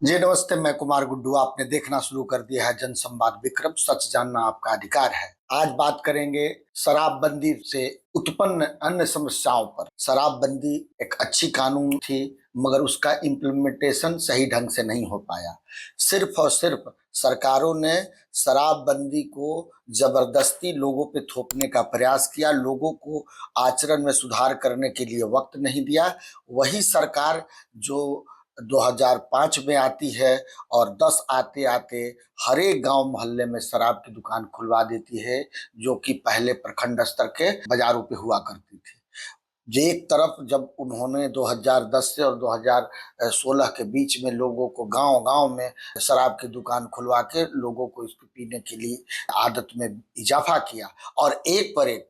जी नमस्ते, मैं कुमार गुड्डू। आपने देखना शुरू कर दिया है जनसंवाद विक्रम। सच जानना आपका अधिकार है। आज बात करेंगे शराबबंदी से उत्पन्न अन्य समस्याओं पर। शराबबंदी एक अच्छी कानून थी, मगर उसका इम्प्लीमेंटेशन सही ढंग से नहीं हो पाया। सिर्फ और सिर्फ सरकारों ने शराबबंदी को जबरदस्ती लोगों पे थोपने का प्रयास किया, लोगों को आचरण में सुधार करने के लिए वक्त नहीं दिया। वही सरकार जो 2005 में आती है और 10 आते आते हर एक गांव मोहल्ले में शराब की दुकान खुलवा देती है, जो कि पहले प्रखंड स्तर के बाजारों पे हुआ करती थी। जो एक तरफ जब उन्होंने 2010 से और 2016 के बीच में लोगों को गांव गांव में शराब की दुकान खुलवा के लोगों को इसको पीने के लिए आदत में इजाफा किया, और एक पर एक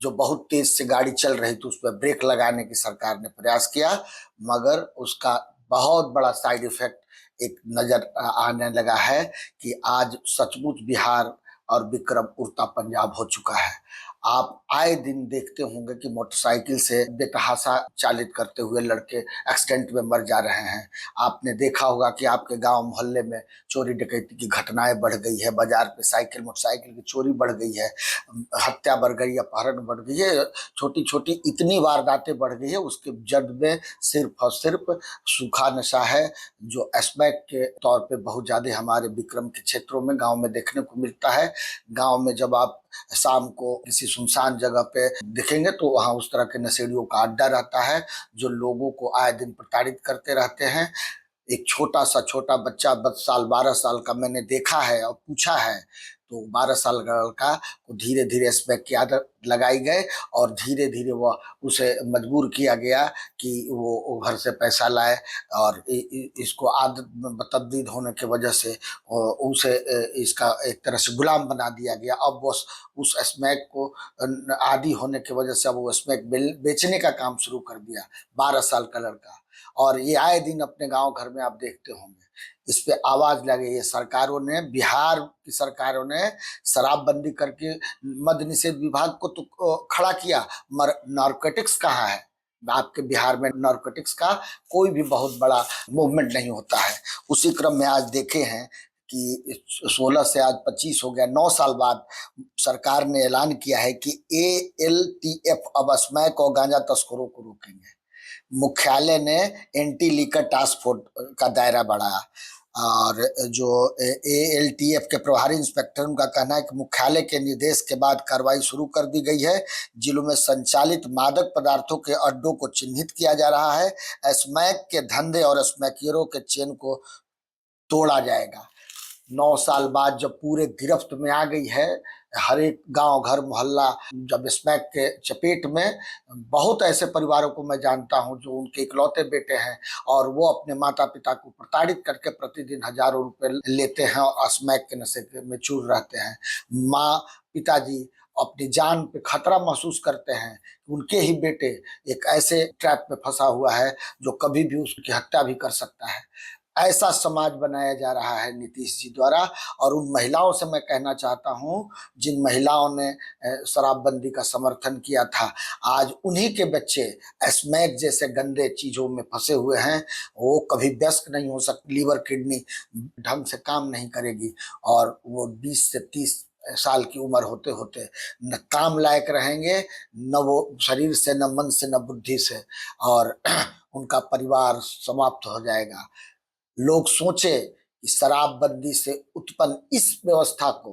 जो बहुत तेज से गाड़ी चल रही थी उस पर ब्रेक लगाने की सरकार ने प्रयास किया, मगर उसका बहुत बड़ा साइड इफेक्ट एक नजर आने लगा है कि आज सचमुच बिहार और विक्रम उड़ता पंजाब हो चुका है। आप आए दिन देखते होंगे कि मोटरसाइकिल से बेतहाशा चालित करते हुए लड़के एक्सीडेंट में मर जा रहे हैं। आपने देखा होगा कि आपके गांव मोहल्ले में चोरी डकैती की घटनाएं बढ़ गई है, बाजार पे साइकिल मोटरसाइकिल की चोरी बढ़ गई है, हत्या बढ़ गई, अपहरण बढ़ गई है, छोटी छोटी इतनी वारदातें बढ़ गई है। उसके जड़ में सिर्फ और सिर्फ सूखा नशा है, जो एस्मैक के तौर पे बहुत ज्यादा हमारे विक्रम के क्षेत्रों में गांव में देखने को मिलता है। गांव में जब आप शाम को किसी सुनसान जगह पे दिखेंगे तो वहां उस तरह के नशेड़ियों का अड्डा रहता है, जो लोगों को आए दिन प्रताड़ित करते रहते हैं। एक छोटा बच्चा 10 साल 12 साल का मैंने देखा है और पूछा है, तो 12 साल का लड़का को धीरे धीरे स्मैक की आदत लगाई गए और धीरे धीरे वह उसे मजबूर किया गया कि वो घर से पैसा लाए, और इसको आदत में तब्दील होने की वजह से उसे इसका एक तरह से गुलाम बना दिया गया। अब वो उस स्मैक को आदी होने की वजह से अब वो स्मैक बेचने का काम शुरू कर दिया, 12 साल का लड़का। और ये आए दिन अपने गांव घर में आप देखते होंगे। इस पे आवाज लगी है, सरकारों ने, बिहार की सरकारों ने शराबबंदी करके मद्य निषेध विभाग को तो खड़ा किया, मगर नारकोटिक्स कहाँ है? आपके बिहार में नारकोटिक्स का कोई भी बहुत बड़ा मूवमेंट नहीं होता है। उसी क्रम में आज देखे हैं कि 16 से आज 25 हो गया, 9 साल बाद सरकार ने ऐलान किया है कि ALTF अब स्मैक और गांजा तस्करों को रोकेंगे। मुख्यालय ने एंटी लीकर टास्क फोर्स का दायरा बढ़ाया, और जो ALTF के प्रभारी इंस्पेक्टर, उनका कहना है कि मुख्यालय के निर्देश के बाद कार्रवाई शुरू कर दी गई है। जिलों में संचालित मादक पदार्थों के अड्डों को चिन्हित किया जा रहा है। स्मैक के धंधे और स्मैकियरों के चेन को तोड़ा जाएगा। 9 साल बाद जब पूरे गिरफ्त में आ गई है, हर एक गांव घर मोहल्ला जब स्मैक के चपेट में, बहुत ऐसे परिवारों को मैं जानता हूं जो उनके इकलौते बेटे हैं और वो अपने माता पिता को प्रताड़ित करके प्रतिदिन हजारों रुपए लेते हैं और स्मैक के नशे में चूर रहते हैं। माँ पिताजी अपनी जान पे खतरा महसूस करते हैं कि उनके ही बेटे एक ऐसे ट्रैप में फंसा हुआ है जो कभी भी उसकी हत्या भी कर सकता है। ऐसा समाज बनाया जा रहा है नीतीश जी द्वारा। और उन महिलाओं से मैं कहना चाहता हूं जिन महिलाओं ने शराबबंदी का समर्थन किया था, आज उन्हीं के बच्चे स्मैक जैसे गंदे चीजों में फंसे हुए हैं। वो कभी व्यस्क नहीं हो सकते, लीवर किडनी ढंग से काम नहीं करेगी, और वो 20 से 30 साल की उम्र होते होते न काम लायक रहेंगे, न वो शरीर से, न मन से, न बुद्धि से, और उनका परिवार समाप्त हो जाएगा। लोग सोचे कि शराबबंदी से उत्पन्न इस व्यवस्था को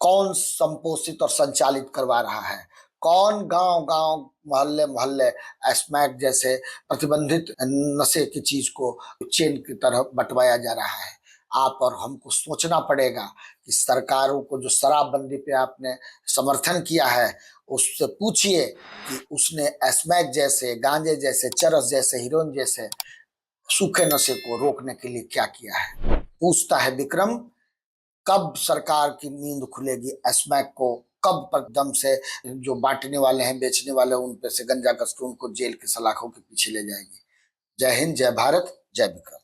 कौन संपोषित और संचालित करवा रहा है, कौन गांव गांव मोहल्ले मोहल्ले स्मैक जैसे प्रतिबंधित नशे की चीज को चेन की तरह बंटवाया जा रहा है। आप और हमको सोचना पड़ेगा कि सरकारों को जो शराबबंदी पे आपने समर्थन किया है, उससे पूछिए कि उसने स्मैक जैसे, गांजे जैसे, चरस जैसे, हीरोइन जैसे सूखे नशे को रोकने के लिए क्या किया है। पूछता है विक्रम, कब सरकार की नींद खुलेगी? स्मैक को कब पर दम से जो बांटने वाले हैं, बेचने वाले, उन पे से गंजा कस के उनको जेल की सलाखों के पीछे ले जाएगी। जय हिंद, जय भारत, जय विक्रम।